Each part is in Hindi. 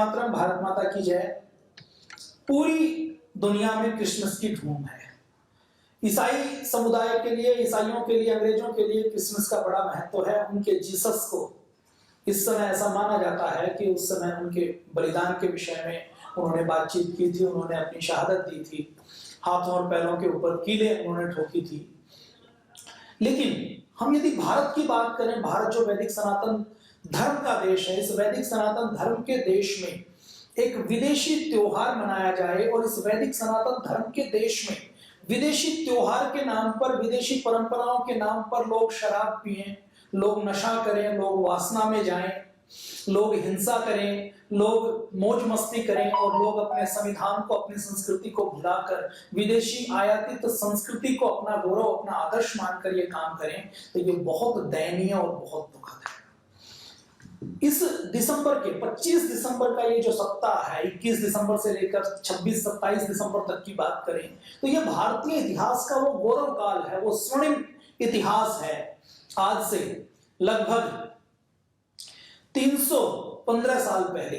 मातरम, भारत माता की जय। पूरी दुनिया में क्रिसमस की धूम है। ईसाई समुदाय के लिए, ईसाइयों के लिए, अंग्रेजों के लिए क्रिसमस का बड़ा महत्व है। उनके जीसस को इस समय ऐसा माना जाता है कि उस समय उनके बलिदान के विषय में उन्होंने बातचीत की थी, उन्होंने अपनी शहादत दी थी, हाथों और पैरों के ऊपर कीलें उन्होंने ठोकी थी। लेकिन हम यदि भारत की बात करें, भारत जो वैदिक सनातन धर्म का देश है, इस वैदिक सनातन धर्म के देश में एक विदेशी त्योहार मनाया जाए और इस वैदिक सनातन धर्म के देश में विदेशी त्योहार के नाम पर, विदेशी परंपराओं के नाम पर लोग शराब पिएं, लोग नशा करें, लोग वासना में जाएं, लोग हिंसा करें, लोग मौज मस्ती करें और लोग अपने संविधान को, अपनी संस्कृति को भुलाकर विदेशी आयातित संस्कृति को अपना गौरव, अपना आदर्श मानकर ये काम करें, तो ये बहुत दयनीय और बहुत दुखद है। इस दिसंबर के 25 दिसंबर का ये जो सप्ताह है, 21 दिसंबर से लेकर 26-27 दिसंबर तक की बात करें तो ये भारतीय इतिहास का वो गौरव काल है, वो स्वर्णिम इतिहास है। आज से लगभग 315 साल पहले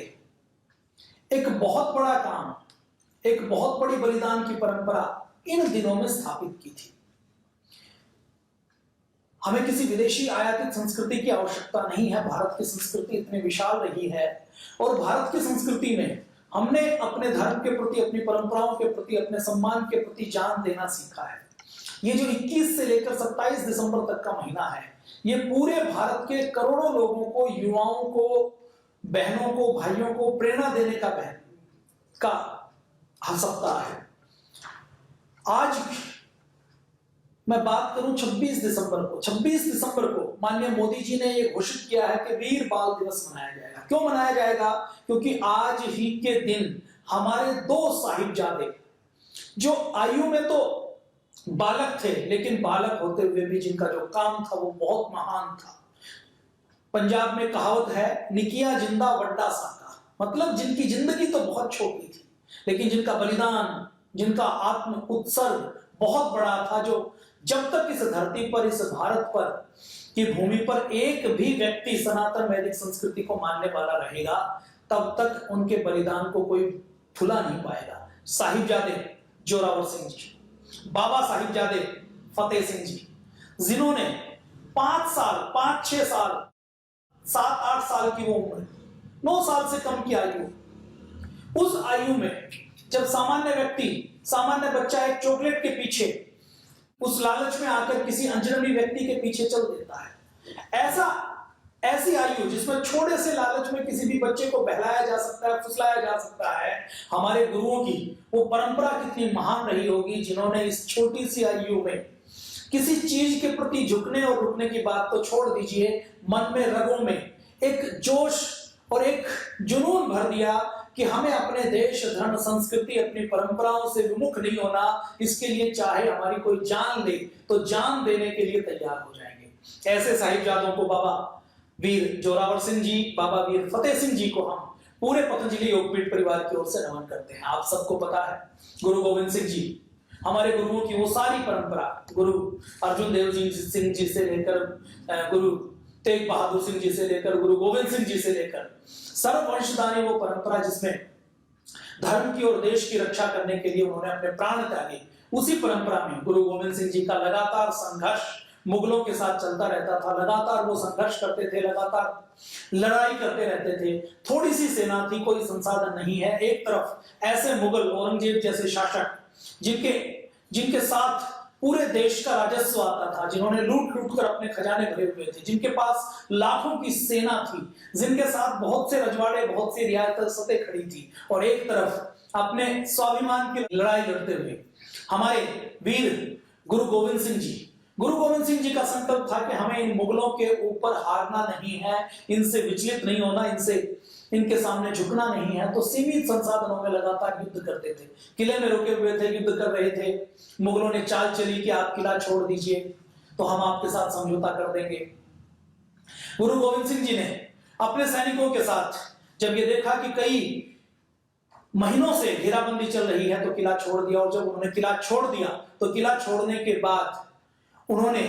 एक बहुत बड़ा काम, एक बहुत बड़ी बलिदान की परंपरा इन दिनों में स्थापित की थी। हमें किसी विदेशी आयातित संस्कृति की आवश्यकता नहीं है। भारत की संस्कृति इतनी विशाल रही है और भारत की संस्कृति में हमने अपने धर्म के प्रति, अपनी परंपराओं के प्रति, अपने सम्मान के प्रति जान देना सीखा है। ये जो 21 से लेकर 27 दिसंबर तक का महीना है, ये पूरे भारत के करोड़ों लोगों को, युवाओं को, बहनों को, भाइयों को प्रेरणा देने का सप्ताह है। आज मैं बात करूं 26 दिसंबर को। 26 दिसंबर को माननीय मोदी जी ने ये घोषित किया है कि वीर बाल दिवस मनाया जाएगा। क्यों मनाया जाएगा? क्योंकि आज ही के दिन हमारे 2 साहिबजादे, जो आयु में तो बालक थे, लेकिन बालक होते हुए भी जिनका जो काम था वो बहुत महान था। पंजाब में कहावत है, निकिया जिंदा वड्डा साका, मतलब जिनकी जिंदगी तो बहुत छोटी थी, लेकिन जिनका बलिदान, जिनका आत्म उत्सर्ग बहुत बड़ा था, जो जब तक इस धरती पर, इस भारत पर की भूमि पर एक भी व्यक्ति सनातन वैदिक संस्कृति को मानने वाला रहेगा, तब तक उनके बलिदान को कोई भुला नहीं पाएगा। साहिबजादे जोरावर सिंह जी, बाबा साहिबजादे फतेह सिंह जी, जिन्होंने 5 साल, 5-6 साल, 7-8 साल की वो उम्र, 9 साल से कम की आयु, उस आयु में जब सामान्य व्यक्ति, सामान्य बच्चा एक चॉकलेट के पीछे, उस लालच में आकर किसी अनजाने व्यक्ति के पीछे चल देता है, ऐसी आयु जिसमें छोटे से लालच में किसी भी बच्चे को बहलाया जा सकता है, फुसलाया जा सकता है, हमारे गुरुओं की वो परंपरा कितनी महान रही होगी, जिन्होंने इस छोटी सी आयु में किसी चीज के प्रति झुकने और रुकने की बात तो छोड़ दीजिए, मन में, रगों में एक जोश और एक जुनून भर दिया कि हमें अपने देश, धर्म, संस्कृति, अपनी परंपराओं से विमुख नहीं होना। इसके लिए चाहे हमारी कोई जान ले तो जान देने के लिए तैयार हो जाएंगे। ऐसे साहिबजादों को बाबा वीर जोरावर सिंह जी, बाबा वीर फतेह सिंह जी को हम पूरे पतंजलि योगपीठ परिवार की ओर से नमन करते हैं। आप सबको पता है, गुरु गोविंद सिंह जी, हमारे गुरुओं की वो सारी परंपरा, गुरु अर्जुन देव सिंह जी से लेकर गुरु तेग बहादुर सिंह जी से लेकर गुरु गोविंद सिंह जी से लेकर सर्ववंशदानी वो परंपरा जिसमें धर्म की और देश की रक्षा करने के लिए उन्होंने अपने प्राण त्यागे, उसी परंपरा में गुरु गोविंद सिंह जी का लगातार संघर्ष मुगलों के साथ चलता रहता था। लगातार वो संघर्ष करते थे, लगातार लड़ाई करते रहते थे। थोड़ी सी सेना थी, कोई संसाधन नहीं है। एक तरफ ऐसे मुगल, औरंगजेब जैसे शासक जिनके साथ पूरे देश का राजस्व आता था, जिन्होंने लूट लूट कर अपने खजाने भरे हुए थे, जिनके पास लाखों की सेना थी, जिनके साथ बहुत से रजवाड़े, बहुत सी रियासतें खड़ी थी, और एक तरफ अपने स्वाभिमान की लड़ाई लड़ते हुए हमारे वीर गुरु गोविंद सिंह जी, गुरु गोविंद सिंह जी का संकल्प था कि हमें इन मुगलों के ऊपर हारना नहीं है, इनसे विचलित नहीं होना, इनके सामने झुकना नहीं है। तो सीमित संसाधनों में लगातार युद्ध करते थे, किले में रुके हुए थे, युद्ध कर रहे थे। मुगलों ने चाल चली कि आप किला छोड़ दीजिए तो हम आपके साथ समझौता कर देंगे। गुरु गोविंद सिंह जी ने अपने सैनिकों के साथ जब ये देखा कि कई महीनों से घेराबंदी चल रही है तो किला छोड़ दिया, और जब उन्होंने किला छोड़ दिया तो किला छोड़ने के बाद उन्होंने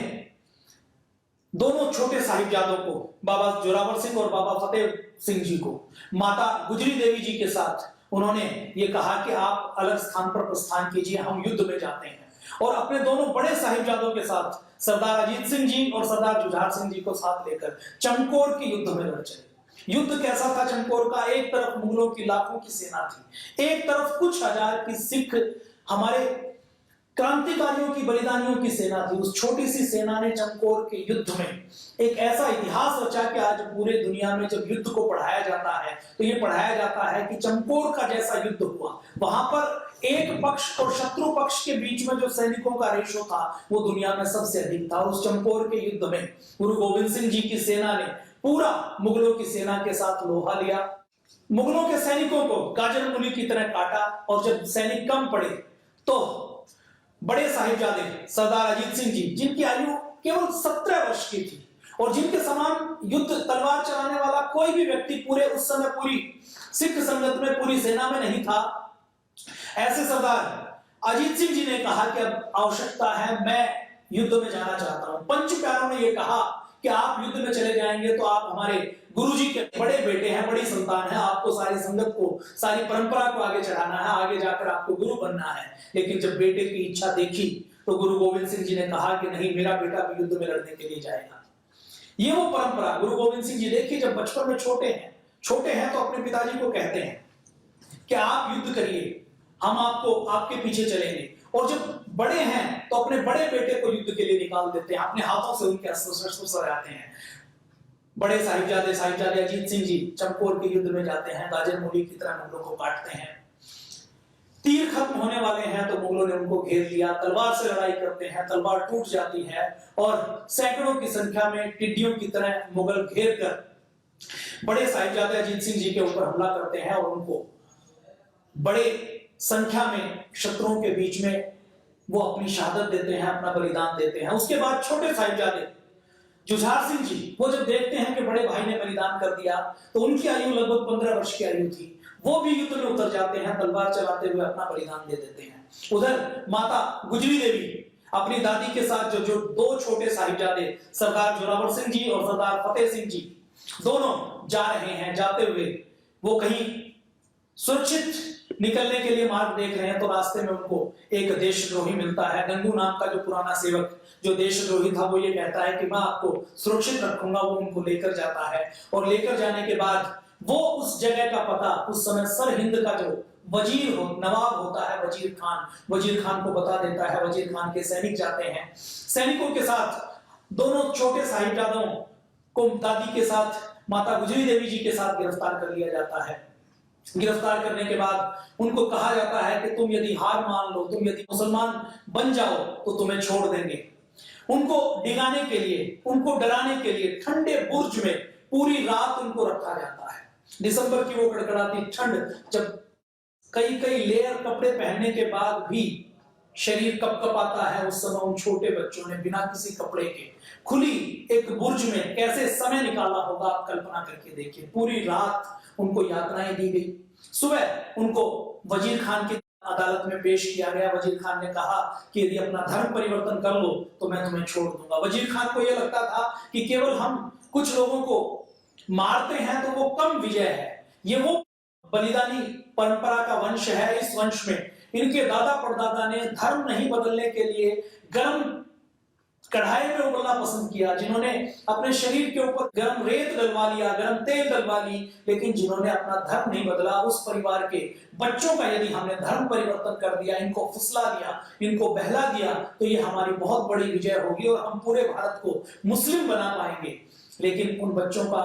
दोनों छोटे साहिबजादों को, बाबा जोरावर सिंह और बाबा फतेह सिंह जी को माता गुजरी देवी जी के साथ उन्होंने ये कहा कि आप अलग स्थान पर प्रस्थान कीजिए, हम युद्ध में जाते हैं। और अपने दोनों बड़े साहिबजादों के साथ सरदार अजीत सिंह जी और सरदार जुझार सिंह जी को साथ लेकर चमकौर के युद्ध में लड़ चले। युद्ध कैसा था चमकौर का? एक तरफ मुगलों की लाखों की सेना थी, एक तरफ कुछ हजार की सिख हमारे क्रांतिकारियों की, बलिदानियों की सेना थी। उस छोटी सी सेना ने चमकौर के युद्ध में एक ऐसा इतिहास रचा कि आज पूरे दुनिया में जब युद्ध को पढ़ाया जाता है तो ये पढ़ाया जाता है कि चमकौर का जैसा युद्ध हुआ, वहां पर एक पक्ष और शत्रु पक्ष के बीच में जो सैनिकों का रेशो था वो दुनिया में सबसे अधिक था। उस चमकौर के युद्ध में गुरु गोविंद सिंह जी की सेना ने पूरा मुगलों की सेना के साथ लोहा लिया, मुगलों के सैनिकों को गाजर मूली की तरह काटा। और जब सैनिक कम पड़े तो बड़े साहिबजादे सरदार अजीत सिंह जी, जिनकी आयु केवल 17 वर्ष की थी और जिनके समान युद्ध तलवार चलाने वाला कोई भी व्यक्ति पूरे उस समय पूरी सिख संगत में, पूरी सेना में नहीं था, ऐसे सरदार अजीत सिंह जी ने कहा कि अब आवश्यकता है, मैं युद्ध में जाना चाहता हूं। पंच प्यारों ने यह कहा कि आप युद्ध में चले जाएंगे तो आप हमारे गुरुजी के बड़े बेटे हैं, बड़ी संतान है, आपको सारी संगत को, सारी परंपरा को आगे चढ़ाना है, आगे जाकर आपको गुरु बनना है। लेकिन जब बेटे की इच्छा देखी तो गुरु गोविंद सिंह जी ने कहा कि नहीं, मेरा बेटा भी युद्ध में लड़ने के लिए जाएगा। ये वो परंपरा गुरु गोविंद सिंह जी, देखिए जब बचपन में छोटे हैं तो अपने पिताजी को कहते हैं कि आप युद्ध करिए, हम आपको आपके पीछे चलेंगे। और जब बड़े हैं तो अपने बड़े बेटे को युद्ध के लिए निकाल देते हैं, अपने हाथों से उनके अस्त्र सराते हैं। बड़े साहिबजादे अजीत सिंह जी चमकौर के युद्ध में जाते हैं, गाजर मूली की तरह मुगलों को काटते हैं। तीर खत्म होने वाले हैं तो मुगलों ने उनको घेर लिया, तलवार से लड़ाई करते हैं, तलवार टूट जाती है और सैकड़ों की संख्या में टिड्डियों की तरह मुगल घेर कर बड़े साहिबजादे अजीत सिंह जी के ऊपर हमला करते हैं और उनको बड़े संख्या में शत्रुओं के बीच में वो अपनी शहादत देते हैं, अपना बलिदान देते हैं। उसके बाद छोटे साहिबजादे जुझार सिंह जी, वो जब देखते हैं कि बड़े भाई ने बलिदान कर दिया तो उनकी आयु लगभग 15 वर्ष की आयु थी, वो भी युद्ध में उतर जाते हैं, तलवार चलाते हुए अपना बलिदान दे देते हैं। उधर माता गुजरी देवी अपनी दादी के साथ जो दो छोटे साहिबजादे सरदार जोरावर सिंह जी और सरदार फतेह सिंह जी दोनों जा रहे हैं, जाते हुए वो कहीं सुरक्षित निकलने के लिए मार्ग देख रहे हैं तो रास्ते में उनको एक देशद्रोही मिलता है। गंगू नाम का जो पुराना सेवक, जो देशद्रोही था, वो ये कहता है कि मैं आपको सुरक्षित रखूंगा। वो उनको लेकर जाता है और लेकर जाने के बाद वो उस जगह का पता, उस समय सर हिंद का जो नवाब होता है वजीर खान को बता देता है। वजीर खान के सैनिक जाते हैं, सैनिकों के साथ दोनों छोटे साहिबजादों को दादी के साथ माता गुजरी देवी जी के साथ गिरफ्तार कर लिया जाता है। गिरफ्तार करने के बाद उनको कहा जाता है कि तुम यदि हार मान लो, तुम यदि मुसलमान बन जाओ तो तुम्हें छोड़ देंगे। उनको डिगाने के लिए, उनको डराने के लिए ठंडे बुर्ज में पूरी रात उनको रखा जाता है। दिसंबर की वो कड़कड़ाती ठंड, जब कई लेयर कपड़े पहनने के बाद भी शरीर कपकपाता है, उस समय उन छोटे बच्चों ने बिना किसी कपड़े के खुली एक बुर्ज में कैसे समय निकाला होगा, आप कल्पना करके देखिए। पूरी रात उनको यातनाएं दी गई। सुबह उनको वजीर खान की अदालत में पेश किया गया। वजीर खान ने कहा कि यदि अपना धर्म परिवर्तन कर लो तो मैं तुम्हें छोड़ दूंगा। वजीर खान को यह लगता था कि केवल हम कुछ लोगों को मारते हैं तो वो कम विजय है, ये वो बलिदानी परंपरा का वंश है। इस वंश में इनके दादा परदादा ने धर्म नहीं बदलने के लिए गर्म कढ़ाई में उबलना पसंद किया, जिन्होंने अपने शरीर के ऊपर गर्म रेत डलवा लिया, गर्म तेल डलवा ली, लेकिन जिन्होंने अपना धर्म नहीं बदला, उस परिवार के बच्चों का यदि हमने धर्म परिवर्तन कर दिया, इनको फुसला दिया, इनको बहला दिया, तो ये हमारी बहुत बड़ी विजय होगी और हम पूरे भारत को मुस्लिम बना पाएंगे। लेकिन उन बच्चों का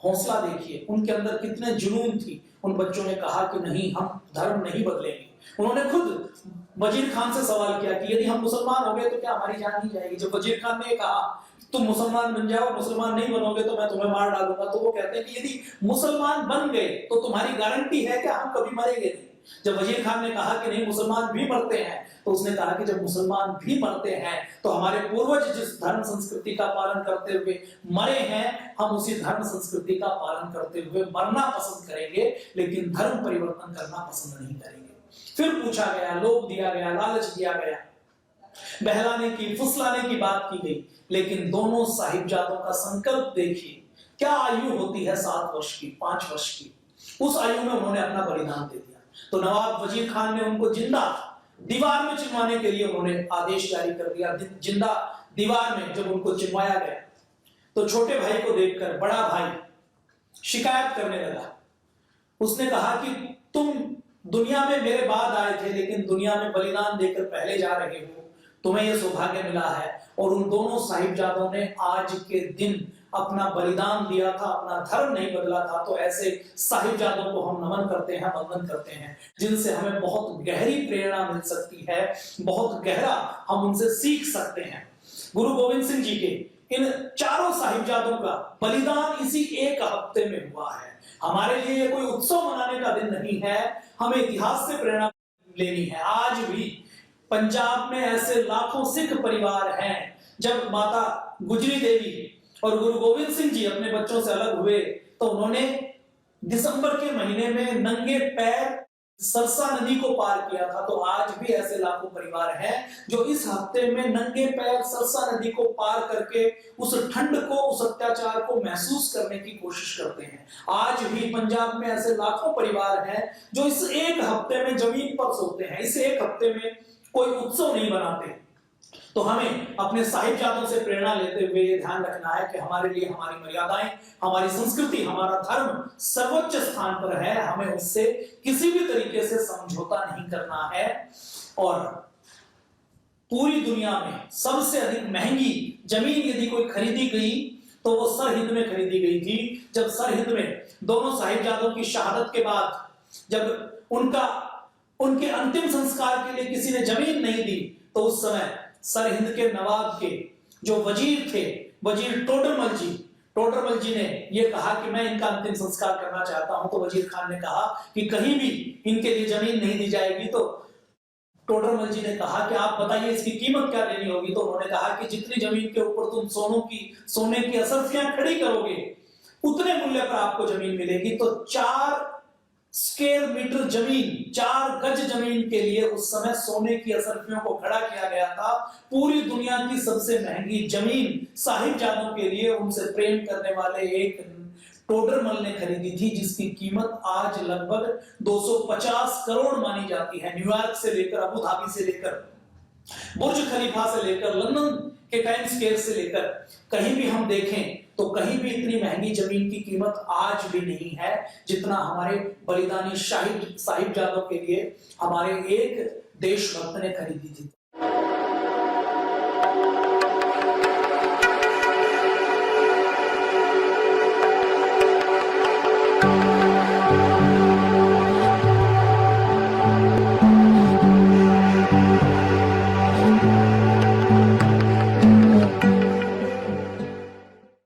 हौसला देखिए, उनके अंदर कितने जुनून थी। उन बच्चों ने कहा कि नहीं, हम धर्म नहीं बदलेंगे। उन्होंने खुद वजीर खान से सवाल किया कि यदि हम मुसलमान हो गए तो क्या हमारी जान नहीं जाएगी। जब वजीर खान ने कहा तुम मुसलमान बन जाओ, मुसलमान नहीं बनोगे तो मैं तुम्हें मार डालूंगा, तो वो कहते हैं कि यदि मुसलमान बन गए तो तुम्हारी गारंटी है कि हम कभी मरेंगे नहीं। जब वजीर खान ने कहा कि नहीं, मुसलमान भी मरते हैं, तो उसने कहा कि जब मुसलमान भी मरते हैं तो हमारे पूर्वज जिस धर्म संस्कृति का पालन करते हुए मरे हैं, हम उसी धर्म संस्कृति का पालन करते हुए मरना पसंद करेंगे, लेकिन धर्म परिवर्तन करना पसंद नहीं करेंगे। फिर पूछा गया, लोभ दिया गया, लालच दिया गया, बहलाने की, फुसलाने की बात की गई, लेकिन दोनों साहिबजादों का संकल्प देखिए क्या आयु होती है 7 वर्ष की, 5 वर्ष की, उस आयु में उन्होंने अपना बलिदान दे दिया। तो नवाब वजीर खान ने उनको जिंदा दीवार में चिनवाने के लिए उन्होंने आदेश जारी कर दिया। जिंदा दीवार में जब उनको चिनवाया गया तो छोटे भाई को देखकर बड़ा भाई शिकायत करने लगा। उसने कहा कि तुम दुनिया में मेरे बाद आए थे, लेकिन दुनिया में बलिदान देकर पहले जा रहे हो, तुम्हें यह सौभाग्य मिला है। और उन दोनों साहिबजादों ने आज के दिन अपना बलिदान दिया था, अपना धर्म नहीं बदला था। तो ऐसे साहिबजादों को हम नमन करते हैं, वंदन करते हैं, जिनसे हमें बहुत गहरी प्रेरणा मिल सकती है, बहुत गहरा हम उनसे सीख सकते हैं। गुरु गोविंद सिंह जी के इन चारों साहिबजादों का बलिदान इसी एक हफ्ते में हुआ है। हमारे लिए कोई उत्सव मनाने का दिन नहीं है, हमें इतिहास से प्रेरणा लेनी है। आज भी पंजाब में ऐसे लाखों सिख परिवार हैं। जब माता गुजरी देवी और गुरु गोविंद सिंह जी अपने बच्चों से अलग हुए तो उन्होंने दिसंबर के महीने में नंगे पैर सरसा नदी को पार किया था। तो आज भी ऐसे लाखों परिवार हैं जो इस हफ्ते में नंगे पैर सरसा नदी को पार करके उस ठंड को, उस अत्याचार को महसूस करने की कोशिश करते हैं। आज भी पंजाब में ऐसे लाखों परिवार हैं जो इस एक हफ्ते में जमीन पर सोते हैं, इस एक हफ्ते में कोई उत्सव नहीं मनाते। तो हमें अपने साहिबजादों से प्रेरणा लेते हुए ये ध्यान रखना है कि हमारे लिए हमारी मर्यादाएं, हमारी संस्कृति, हमारा धर्म सर्वोच्च स्थान पर है। हमें उससे किसी भी तरीके से समझौता नहीं करना है। और पूरी दुनिया में सबसे अधिक महंगी जमीन यदि कोई खरीदी गई तो वो सरहिंद में खरीदी गई थी। जब सरहिंद में दोनों साहिबजादों की शहादत के बाद जब उनके अंतिम संस्कार के लिए किसी ने जमीन नहीं दी तो उस समय सरहिंद के नवाब के जो वजीर थे, वजीर टोडरमल जी ने यह कहा कि मैं इनका अंतिम संस्कार करना चाहता हूं। तो वजीर खान ने कहा कि कहीं भी इनके लिए जमीन नहीं दी जाएगी। तो टोडरमल जी ने कहा कि आप बताइए इसकी कीमत क्या लेनी होगी। तो उन्होंने कहा कि जितनी जमीन के ऊपर तुम सोने की असरफियां खड़ी करोगे उतने मूल्य पर आपको जमीन मिलेगी। तो 4 स्क्वायर मीटर जमीन, 4 गज जमीन के लिए उस समय सोने की असरफियों को खड़ा किया गया था। पूरी दुनिया की सबसे महंगी जमीन साहिबजादों के लिए उनसे प्रेम करने वाले एक टोडरमल ने खरीदी थी, जिसकी कीमत आज लगभग 250 करोड़ मानी जाती है। न्यूयॉर्क से लेकर, अबू धाबी से लेकर, बुर्ज खलीफा से लेकर, लंदन के टाइम्स स्क्वायर से लेकर कहीं भी हम देखें तो कहीं भी इतनी महंगी जमीन की कीमत आज भी नहीं है जितना हमारे बलिदानी साहिबजादों के लिए हमारे एक देशभक्त ने खरीदी थी।